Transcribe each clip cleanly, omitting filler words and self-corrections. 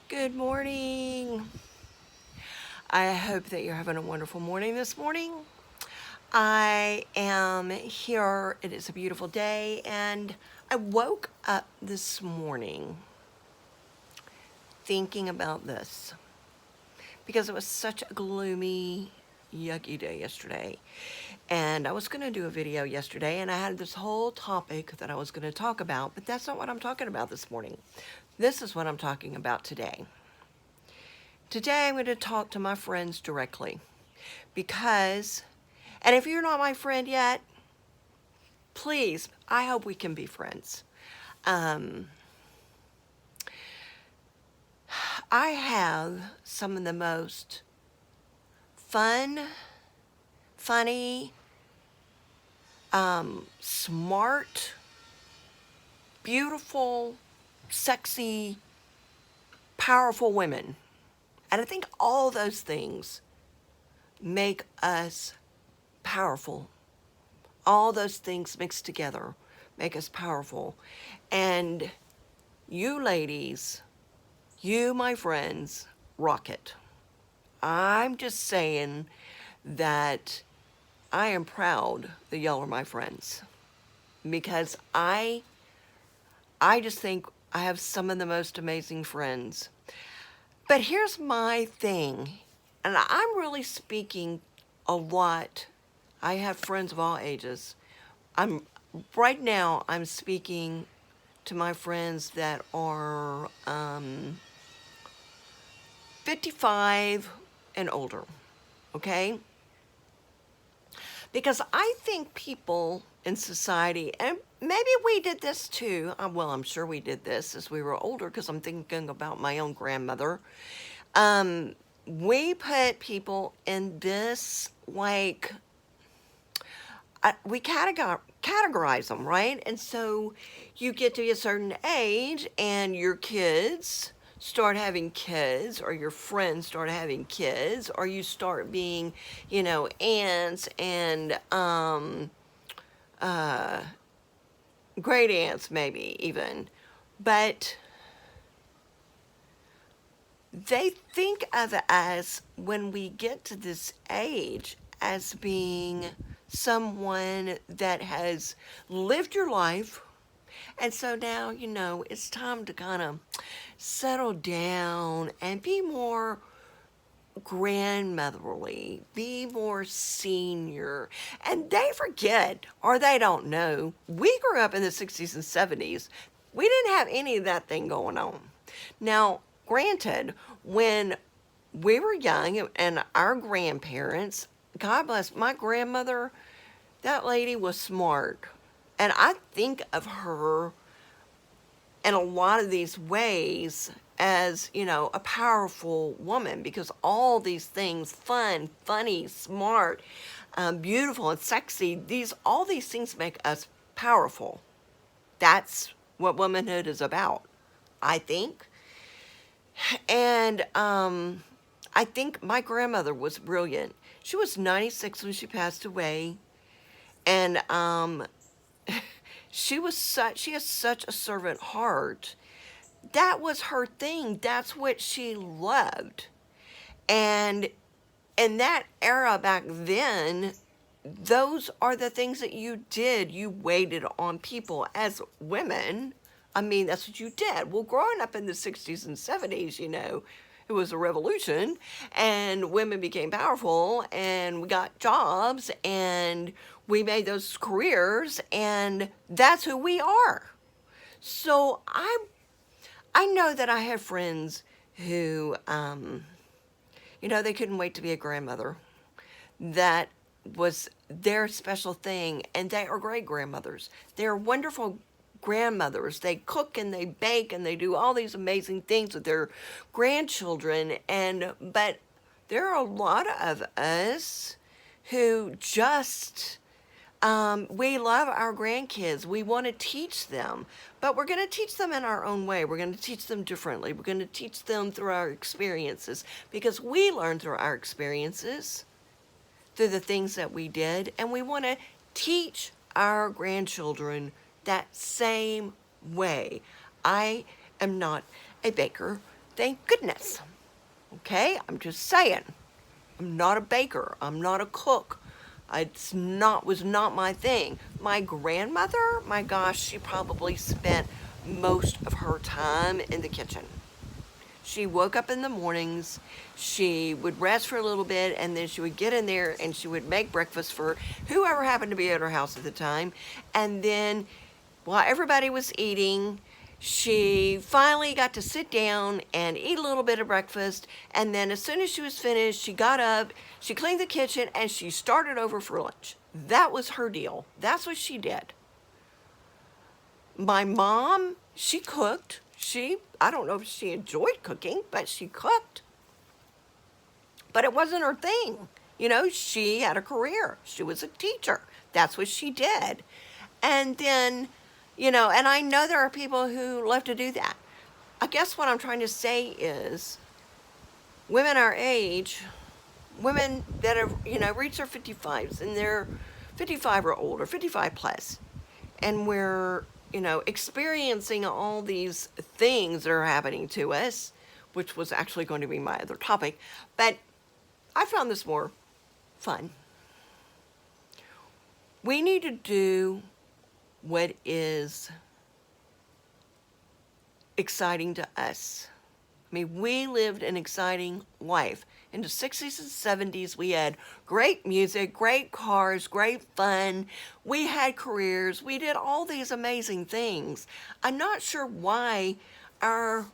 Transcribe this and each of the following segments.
Good morning. I hope that you're having a wonderful morning this morning. I am here. It is a beautiful day, and I woke up this morning thinking about this because it was such a gloomy, yucky day yesterday. And I was going to do a video yesterday, and I had this whole topic that I was going to talk about, but that's not what I'm talking about this morning. This is what I'm talking about today. Today, I'm going to talk to my friends directly because, and if you're not my friend yet, please, I hope we can be friends. Um, I have some of the most fun, funny, smart, beautiful, sexy, powerful women. And I think all those things make us powerful. All those things mixed together make us powerful. And you ladies, you, my friends, rock it. I'm just saying that I am proud that y'all are my friends because I just think I have some of the most amazing friends. But here's my thing, and I'm really speaking a lot. I have friends of all ages. Right now I'm speaking to my friends that are 55 and older, okay? Because I think people in society, and maybe we did this too, well, I'm sure we did this as we were older because I'm thinking about my own grandmother. We put people in this, like, we categorize them, right? And so you get to a certain age and your kids start having kids, or your friends start having kids, or you start being, aunts and great aunts, maybe even. But they think of us when we get to this age as being someone that has lived your life. And so now, it's time to kind of settle down and be more grandmotherly, be more senior. And they forget, or they don't know, we grew up in the 60s and 70s. We didn't have any of that thing going on. Now, granted, when we were young and our grandparents, God bless my grandmother, that lady was smart. And I think of her in a lot of these ways as, a powerful woman because all these things, fun, funny, smart, beautiful and sexy, all these things make us powerful. That's what womanhood is about, I think. And I think my grandmother was brilliant. She was 96 when she passed away. And she has such a servant heart. That was her thing. That's what she loved. And in that era back then, those are the things that you did. You waited on people as women. I mean, that's what you did. Well, growing up in the 60s and 70s, it was a revolution and women became powerful and we got jobs and we made those careers and that's who we are. So I know that I have friends who, they couldn't wait to be a grandmother. That was their special thing, and they are great grandmothers. They're wonderful grandmothers. They cook and they bake and they do all these amazing things with their grandchildren. But there are a lot of us who just we love our grandkids. We want to teach them, but we're going to teach them in our own way. We're going to teach them differently. We're going to teach them through our experiences because we learn through our experiences, through the things that we did, and we want to teach our grandchildren that same way. I am not a baker. Thank goodness. Okay, I'm just saying. I'm not a baker. I'm not a cook. Was not my thing. My grandmother, my gosh, she probably spent most of her time in the kitchen. She woke up in the mornings, she would rest for a little bit, and then she would get in there and she would make breakfast for whoever happened to be at her house at the time. And then while everybody was eating, she finally got to sit down and eat a little bit of breakfast. And then as soon as she was finished, she got up, she cleaned the kitchen, and she started over for lunch. That was her deal. That's what she did. My mom, she cooked. I don't know if she enjoyed cooking, but she cooked. But it wasn't her thing. You know, she had a career. She was a teacher. That's what she did. And then, you know, and I know there are people who love to do that. I guess what I'm trying to say is women our age, women that have, you know, reached their 55s and they're 55 or older, 55 plus, and we're, you know, experiencing all these things that are happening to us, which was actually going to be my other topic, but I found this more fun. We need to do what is exciting to us. I mean, we lived an exciting life. In the 60s and 70s, we had great music, great cars, great fun. We had careers. We did all these amazing things. I'm not sure why our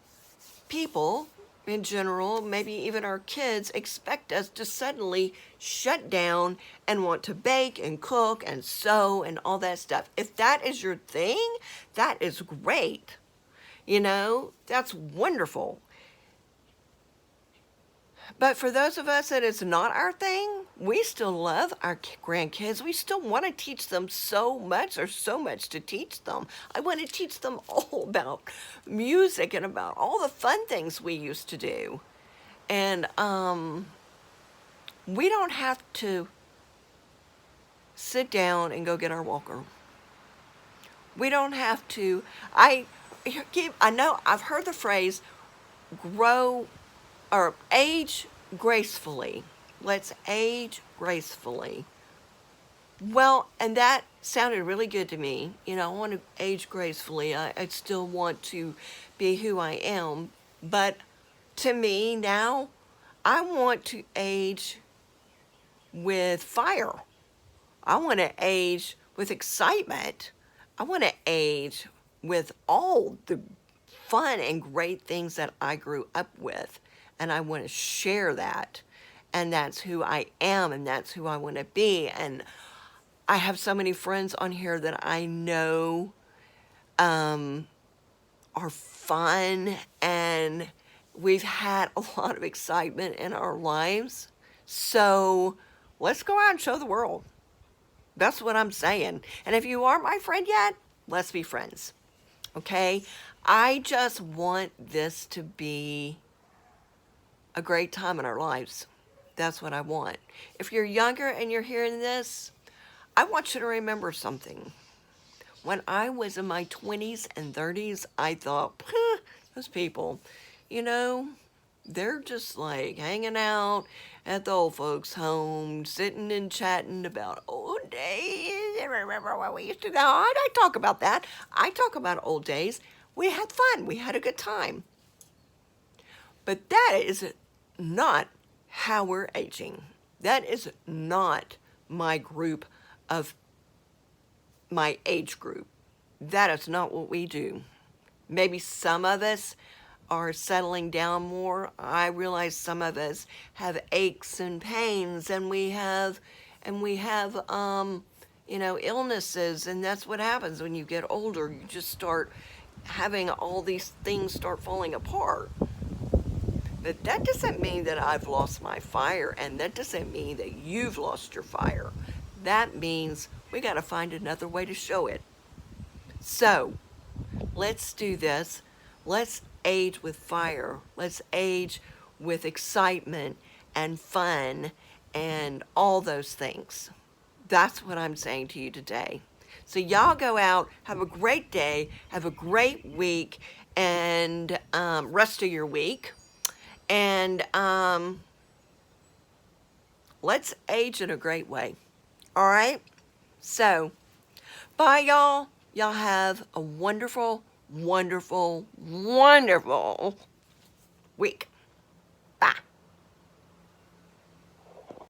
people in general, maybe even our kids, expect us to suddenly shut down and want to bake and cook and sew and all that stuff. If that is your thing, that is great. You know, that's wonderful. But for those of us that it's not our thing, we still love our grandkids. We still want to teach them so much. There's so much to teach them. I want to teach them all about music and about all the fun things we used to do. And we don't have to sit down and go get our walker. We don't have to. I know I've heard the phrase grow or age gracefully. Let's age gracefully. Well, and that sounded really good to me. You know, I want to age gracefully. I still want to be who I am. But to me now, I want to age with fire. I want to age with excitement. I want to age with all the fun and great things that I grew up with. And I want to share that. And that's who I am, and that's who I want to be. And I have so many friends on here that I know are fun, and we've had a lot of excitement in our lives. So let's go out and show the world. That's what I'm saying. And if you aren't my friend yet, let's be friends. Okay? I just want this to be a great time in our lives. That's what I want. If you're younger and you're hearing this, I want you to remember something. When I was in my 20s and 30s, I thought, those people, you know, they're just like hanging out at the old folks' home, sitting and chatting about old days. I remember when we used to go. I talk about that. I talk about old days. We had fun. We had a good time. But that is not how we're aging. That is not my group of my age group. That is not what we do. Maybe some of us are settling down more. I realize some of us have aches and pains, and we have you know, illnesses, and that's what happens when you get older. You just start having all these things start falling apart. But that doesn't mean that I've lost my fire, and that doesn't mean that you've lost your fire. That means we got to find another way to show it. So, let's do this. Let's age with fire. Let's age with excitement and fun and all those things. That's what I'm saying to you today. So y'all go out, have a great day, have a great week, and rest of your week. And let's age in a great way. All right? So, bye, y'all. Y'all have a wonderful, wonderful, wonderful week. Bye.